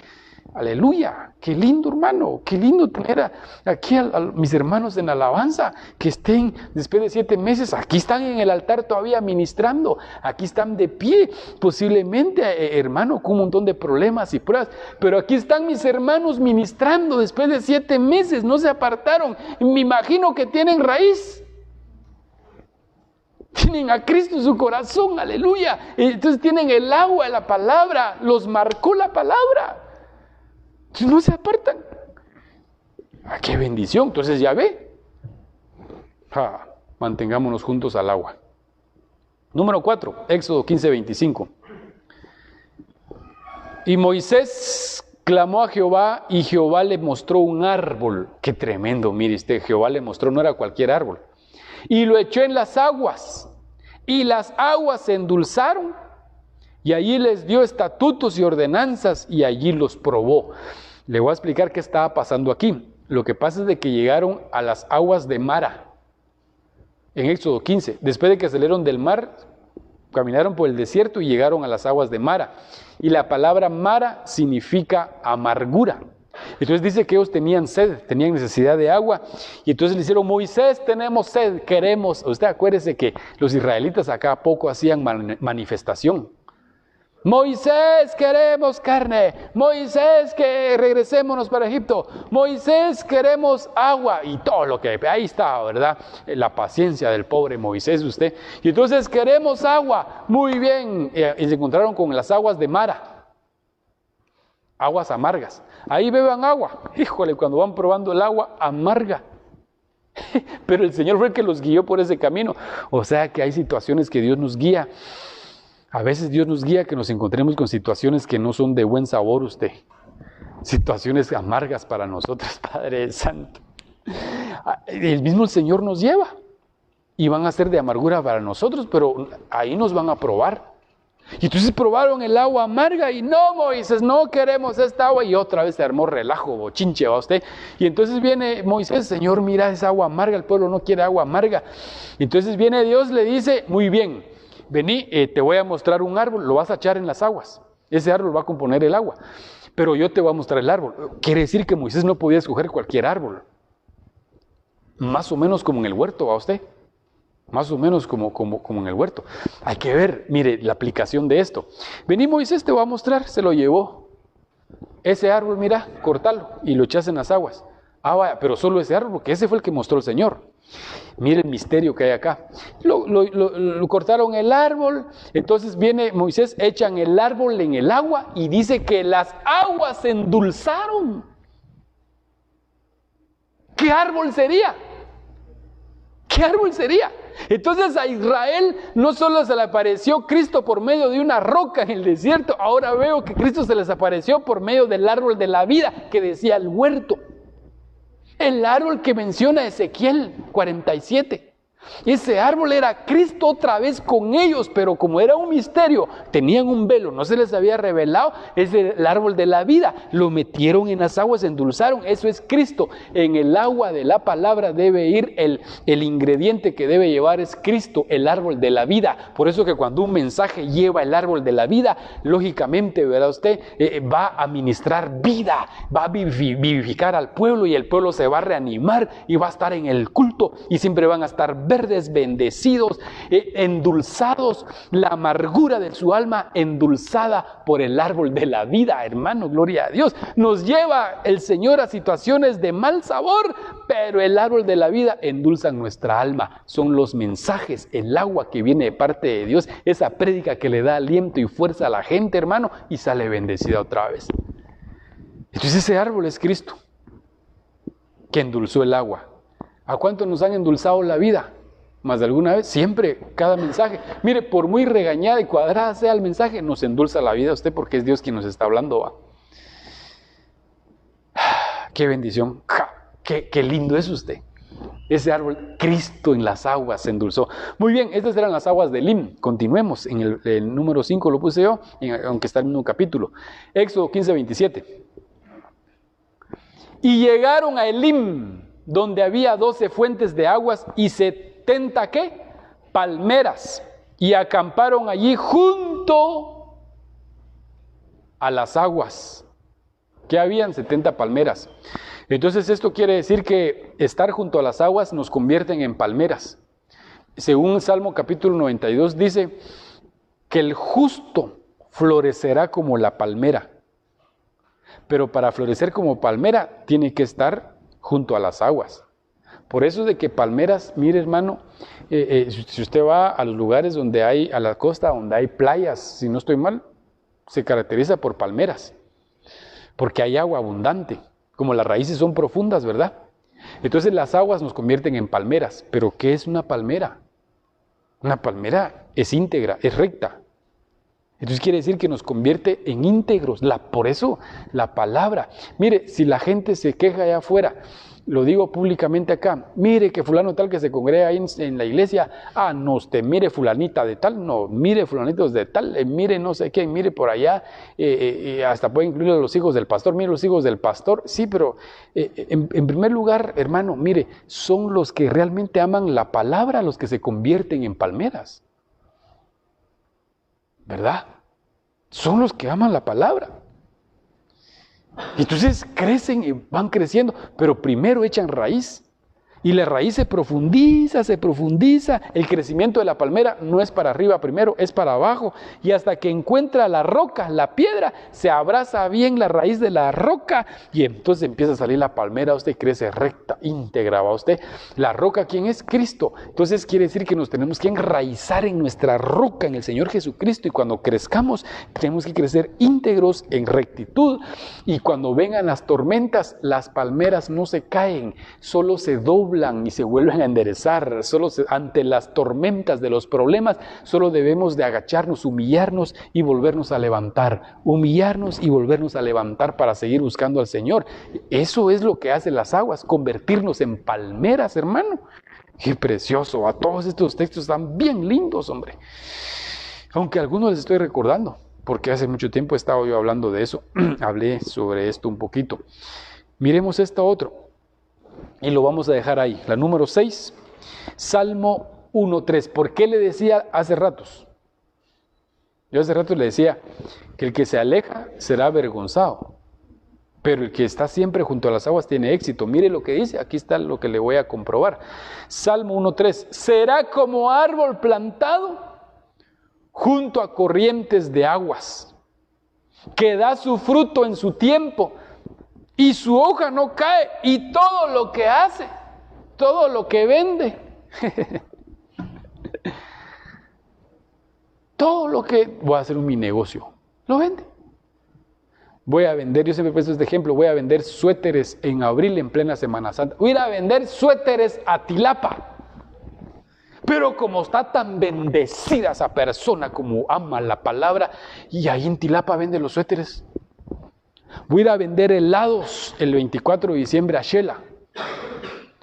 Aleluya, qué lindo hermano, qué lindo tener aquí a mis hermanos en alabanza, que estén después de 7 meses, aquí están en el altar todavía ministrando, aquí están de pie, posiblemente hermano con un montón de problemas y pruebas, pero aquí están mis hermanos ministrando después de 7 meses, no se apartaron, me imagino que tienen raíz. Tienen a Cristo en su corazón, aleluya. Entonces tienen el agua de la palabra, los marcó la palabra. Entonces no se apartan. ¡Qué bendición! Entonces ya ve. Mantengámonos juntos al agua. Número 4, Éxodo 15:25. Y Moisés clamó a Jehová y Jehová le mostró un árbol. ¡Qué tremendo! Mire usted, Jehová le mostró, no era cualquier árbol. Y lo echó en las aguas, y las aguas se endulzaron, y allí les dio estatutos y ordenanzas, y allí los probó. Le voy a explicar qué estaba pasando aquí. Lo que pasa es de que llegaron a las aguas de Mara, en Éxodo 15. Después de que salieron del mar, caminaron por el desierto y llegaron a las aguas de Mara. Y la palabra Mara significa amargura. Entonces dice que ellos tenían sed, tenían necesidad de agua, y entonces le dijeron, Moisés, tenemos sed, queremos. Usted acuérdese que los israelitas acá a poco hacían manifestación. Moisés, queremos carne. Moisés, que regresémonos para Egipto. Moisés, queremos agua. Y todo lo que ahí está, ¿verdad? La paciencia del pobre Moisés, usted. Y entonces queremos agua. Muy bien. Y se encontraron con las aguas de Mara. Aguas amargas. Ahí beban agua. Híjole, cuando van probando el agua, amarga. Pero el Señor fue el que los guió por ese camino. O sea que hay situaciones que Dios nos guía. A veces Dios nos guía que nos encontremos con situaciones que no son de buen sabor usted. situaciones amargas para nosotros, Padre Santo. El mismo Señor nos lleva y van a ser de amargura para nosotros, pero ahí nos van a probar. Y entonces probaron el agua amarga y no, Moisés, no queremos esta agua. Y otra vez se armó relajo, bochinche, ¿va usted? Y entonces viene Moisés, Señor, mira esa agua amarga, el pueblo no quiere agua amarga. Y entonces viene Dios, le dice, muy bien, vení, te voy a mostrar un árbol, lo vas a echar en las aguas. Ese árbol va a componer el agua, pero yo te voy a mostrar el árbol. Quiere decir que Moisés no podía escoger cualquier árbol. Más o menos como en el huerto, ¿va usted? Más o menos como en el huerto. Hay que ver, mire, la aplicación de esto. Vení, Moisés, te voy a mostrar, se lo llevó. Ese árbol, mira, cortalo y lo echas en las aguas. Ah, vaya, pero solo ese árbol, porque ese fue el que mostró el Señor. Mire el misterio que hay acá. Lo cortaron el árbol, entonces viene Moisés, echan el árbol en el agua y dice que las aguas se endulzaron. ¿Qué árbol sería? ¿Qué árbol sería? Entonces a Israel no solo se le apareció Cristo por medio de una roca en el desierto, ahora veo que Cristo se les apareció por medio del árbol de la vida que decía el huerto. El árbol que menciona Ezequiel 47. Ese árbol era Cristo otra vez con ellos, pero como era un misterio, tenían un velo, no se les había revelado, es el árbol de la vida, lo metieron en las aguas, endulzaron, eso es Cristo. En el agua de la palabra debe ir el ingrediente que debe llevar es Cristo, el árbol de la vida. Por eso que cuando un mensaje lleva el árbol de la vida, lógicamente, verá usted, va a ministrar vida, va a vivificar al pueblo y el pueblo se va a reanimar y va a estar en el culto y siempre van a estar verdes, bendecidos, endulzados, la amargura de su alma endulzada por el árbol de la vida, hermano, gloria a Dios. Nos lleva el Señor a situaciones de mal sabor, pero el árbol de la vida endulza nuestra alma. Son los mensajes, el agua que viene de parte de Dios, esa prédica que le da aliento y fuerza a la gente, hermano, y sale bendecida otra vez. Entonces ese árbol es Cristo, que endulzó el agua. ¿A cuánto nos han endulzado la vida? Más de alguna vez, siempre, cada mensaje. Mire, por muy regañada y cuadrada sea el mensaje, nos endulza la vida a usted porque es Dios quien nos está hablando. ¿Va? ¡Qué bendición! ¡Qué lindo es usted! Ese árbol, Cristo en las aguas se endulzó. Muy bien, estas eran las aguas de Elim. Continuemos, en el número 5 lo puse yo, aunque está en el mismo capítulo. Éxodo 15, 27. Y llegaron a Elim, donde había 12 fuentes de aguas y 70, ¿qué? Palmeras, y acamparon allí junto a las aguas. ¿Qué habían? 70 palmeras. Entonces esto quiere decir que estar junto a las aguas nos convierten en palmeras. Según Salmo capítulo 92 dice que el justo florecerá como la palmera. Pero para florecer como palmera tiene que estar junto a las aguas. Por eso es de que palmeras, mire hermano, si usted va a los lugares donde hay, a la costa, donde hay playas, si no estoy mal, se caracteriza por palmeras. Porque hay agua abundante, como las raíces son profundas, ¿verdad? Entonces las aguas nos convierten en palmeras. ¿Pero qué es una palmera? Una palmera es íntegra, es recta. Entonces quiere decir que nos convierte en íntegros. Por eso la palabra. Mire, si la gente se queja allá afuera, lo digo públicamente acá, mire que fulano tal que se congrega ahí en la iglesia, no, usted mire fulanita de tal, no, mire fulanitos de tal, mire no sé qué, mire por allá, hasta puede incluir a los hijos del pastor, mire los hijos del pastor, sí, pero en primer lugar, hermano, mire, son los que realmente aman la palabra los que se convierten en palmeras. ¿Verdad? Son los que aman la palabra. Entonces crecen y van creciendo, pero primero echan raíz. Y la raíz se profundiza. El crecimiento de la palmera no es para arriba primero, es para abajo. Y hasta que encuentra la roca, la piedra, se abraza bien la raíz de la roca. Y entonces empieza a salir la palmera, usted crece recta, íntegra, ¿va usted? La roca, ¿quién es? Cristo. Entonces quiere decir que nos tenemos que enraizar en nuestra roca, en el Señor Jesucristo. Y cuando crezcamos, tenemos que crecer íntegros en rectitud. Y cuando vengan las tormentas, las palmeras no se caen, solo se doblan doblan y se vuelven a enderezar. Ante las tormentas de los problemas, solo debemos de agacharnos, humillarnos y volvernos a levantar. Humillarnos y volvernos a levantar para seguir buscando al Señor. Eso es lo que hacen las aguas, convertirnos en palmeras, hermano. Qué precioso. A todos estos textos están bien lindos, hombre. Aunque algunos les estoy recordando, porque hace mucho tiempo he estado yo hablando de eso. Hablé sobre esto un poquito. Miremos esta otro. Y lo vamos a dejar ahí. La número 6, Salmo 1:3. ¿Por qué le decía hace ratos? Yo hace rato le decía que el que se aleja será avergonzado, pero el que está siempre junto a las aguas tiene éxito. Mire lo que dice, aquí está lo que le voy a comprobar. Salmo 1:3. Será como árbol plantado junto a corrientes de aguas, que da su fruto en su tiempo, y su hoja no cae, y todo lo que hace, todo lo que vende, todo lo que voy a hacer mi negocio, lo vende. Voy a vender, yo siempre he puesto este ejemplo, voy a vender suéteres en abril en plena Semana Santa. Voy a ir a vender suéteres a Tilapa. Pero como está tan bendecida esa persona, como ama la palabra, y ahí en Tilapa vende los suéteres. Voy a ir a vender helados el 24 de diciembre a Shela.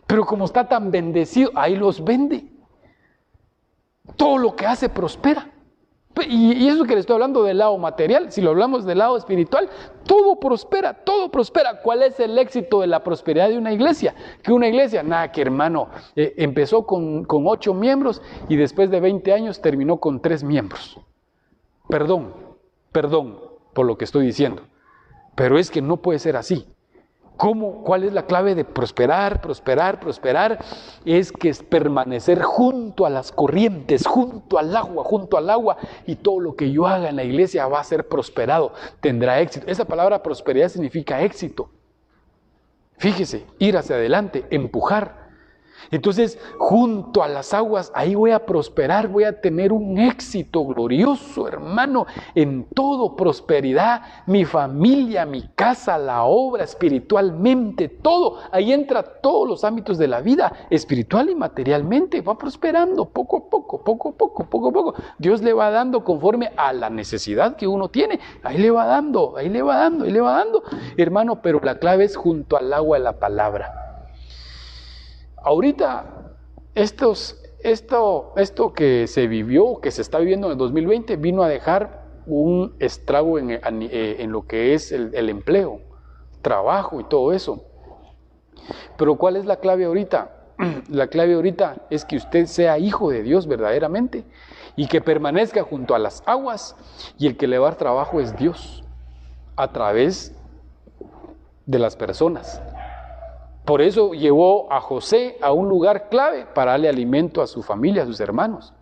Pero como está tan bendecido, ahí los vende. Todo lo que hace prospera. Y eso que le estoy hablando del lado material, si lo hablamos del lado espiritual, todo prospera, todo prospera. ¿Cuál es el éxito de la prosperidad de una iglesia? Que una iglesia, nada, que hermano, empezó con 8 miembros y después de 20 años terminó con 3 miembros. Perdón por lo que estoy diciendo, pero es que no puede ser así. ¿Cómo? ¿Cuál es la clave de prosperar? Es que es permanecer junto a las corrientes, junto al agua, y todo lo que yo haga en la iglesia va a ser prosperado, tendrá éxito. Esa palabra prosperidad significa éxito. Fíjese, ir hacia adelante, empujar. Entonces, junto a las aguas, ahí voy a prosperar, voy a tener un éxito glorioso, hermano, en todo, prosperidad, mi familia, mi casa, la obra, espiritualmente, todo. Ahí entra todos los ámbitos de la vida, espiritual y materialmente, va prosperando poco a poco. Dios le va dando conforme a la necesidad que uno tiene, ahí le va dando, hermano, pero la clave es junto al agua de la palabra. Ahorita, esto que se vivió, que se está viviendo en el 2020, vino a dejar un estrago en lo que es el empleo, trabajo y todo eso. Pero ¿cuál es la clave ahorita? La clave ahorita es que usted sea hijo de Dios verdaderamente y que permanezca junto a las aguas, y el que le va a dar trabajo es Dios a través de las personas. Por eso llevó a José a un lugar clave para darle alimento a su familia, a sus hermanos.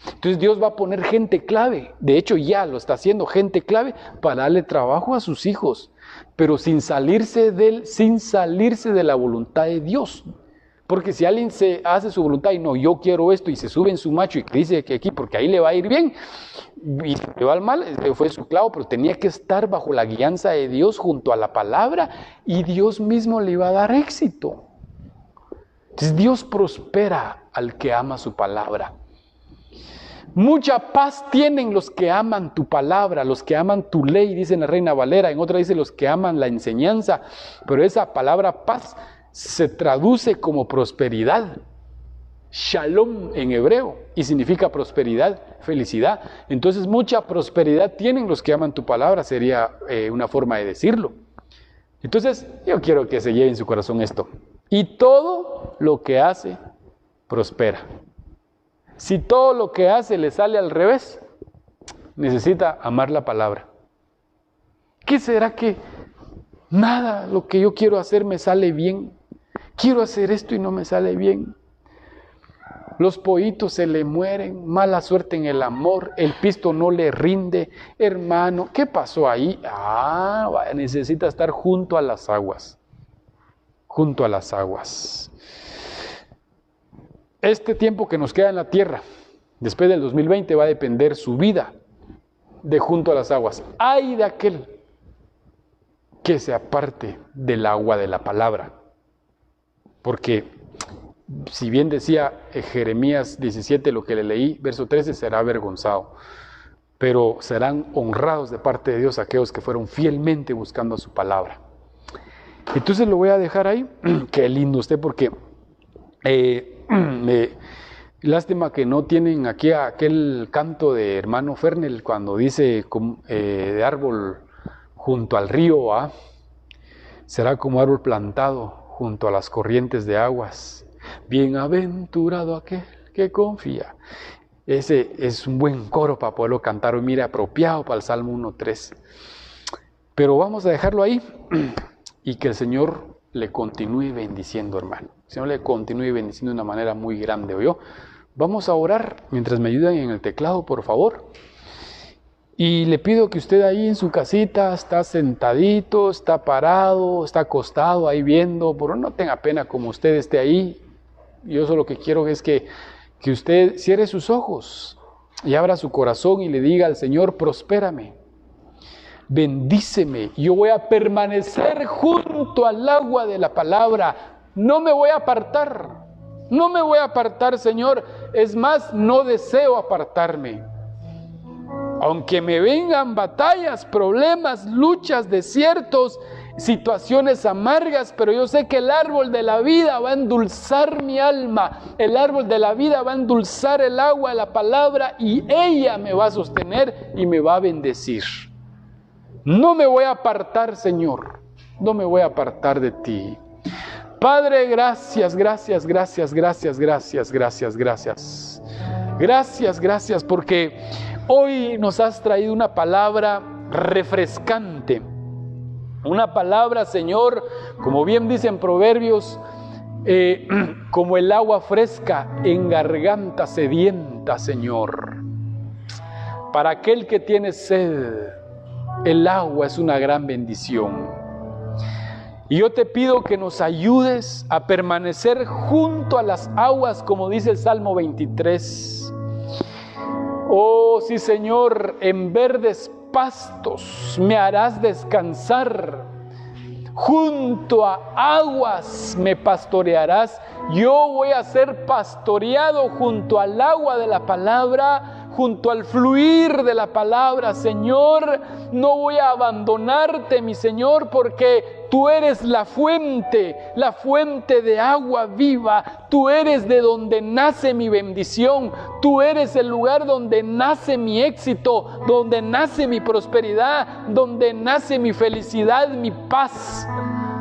Entonces Dios va a poner gente clave, de hecho ya lo está haciendo, gente clave para darle trabajo a sus hijos, pero sin salirse de la voluntad de Dios. Porque si alguien se hace su voluntad y no, yo quiero esto, y se sube en su macho y dice que aquí, porque ahí le va a ir bien, y si le va al mal, fue su clavo, pero tenía que estar bajo la guianza de Dios junto a la palabra, y Dios mismo le iba a dar éxito. Entonces Dios prospera al que ama su palabra. Mucha paz tienen los que aman tu palabra, los que aman tu ley, dice la Reina Valera, en otra dice los que aman la enseñanza, pero esa palabra paz se traduce como prosperidad, shalom en hebreo, y significa prosperidad, felicidad. Entonces mucha prosperidad tienen los que aman tu palabra, sería una forma de decirlo. Entonces yo quiero que se lleve en su corazón esto: y todo lo que hace prospera. Si todo lo que hace le sale al revés, necesita amar la palabra. ¿Qué será que nada, lo que yo quiero hacer me sale bien? Quiero hacer esto y no me sale bien. Los pollitos se le mueren, mala suerte en el amor, el pisto no le rinde. Hermano, ¿qué pasó ahí? Necesita estar junto a las aguas. Junto a las aguas. Este tiempo que nos queda en la tierra, después del 2020, va a depender su vida de junto a las aguas. ¡Ay de aquel que se aparte del agua de la palabra! Porque Si bien decía Jeremías 17, lo que le leí, verso 13, será avergonzado. Pero serán honrados de parte de Dios aquellos que fueron fielmente buscando su palabra. Entonces lo voy a dejar ahí. Qué lindo usted, porque lástima que no tienen aquí aquel canto de hermano Fernel cuando dice de árbol junto al río, será como árbol plantado junto a las corrientes de aguas. Bienaventurado aquel que confía. Ese es un buen coro para poderlo cantar hoy, mira, apropiado para el Salmo 1.3. Pero vamos a dejarlo ahí y que el Señor le continúe bendiciendo, hermano. El Señor le continúe bendiciendo de una manera muy grande, ¿oyó? Vamos a orar mientras me ayudan en el teclado, por favor. Y le pido que usted ahí en su casita está sentadito, está parado, está acostado ahí viendo, pero no tenga pena como usted esté ahí. Yo solo que quiero es que usted cierre sus ojos y abra su corazón y le diga al Señor, prospérame, bendíceme, yo voy a permanecer junto al agua de la palabra, no me voy a apartar, Señor, es más, no deseo apartarme. Aunque me vengan batallas, problemas, luchas, desiertos, situaciones amargas, pero yo sé que el árbol de la vida va a endulzar mi alma, el árbol de la vida va a endulzar el agua de la palabra y ella me va a sostener y me va a bendecir. No me voy a apartar, Señor, no me voy a apartar de ti. Padre, gracias, porque hoy nos has traído una palabra refrescante. Una palabra, Señor, como bien dicen Proverbios, como el agua fresca en garganta sedienta, Señor. Para aquel que tiene sed, el agua es una gran bendición. Y yo te pido que nos ayudes a permanecer junto a las aguas, como dice el Salmo 23. Oh, sí, Señor, en verdes pastos me harás descansar, junto a aguas me pastorearás. Yo voy a ser pastoreado junto al agua de la palabra, junto al fluir de la palabra, Señor. No voy a abandonarte, mi Señor, porque tú eres la fuente de agua viva. Tú eres de donde nace mi bendición. Tú eres el lugar donde nace mi éxito, donde nace mi prosperidad, donde nace mi felicidad, mi paz,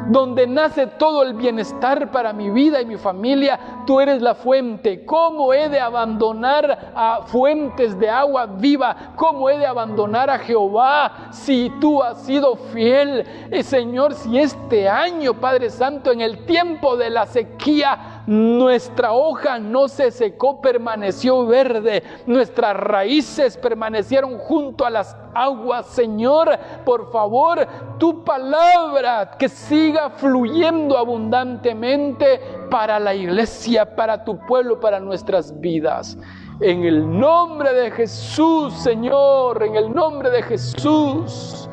donde nace todo el bienestar para mi vida y mi familia. Tú eres la fuente. ¿Cómo he de abandonar a fuentes de agua viva? ¿Cómo he de abandonar a Jehová si tú has sido fiel? Señor, si este año, Padre Santo, en el tiempo de la sequía, nuestra hoja no se secó, permaneció verde, nuestras raíces permanecieron junto a las aguas, Señor, por favor, tu palabra que siga fluyendo abundantemente para la iglesia, para tu pueblo, para nuestras vidas. En el nombre de Jesús, Señor, en el nombre de Jesús.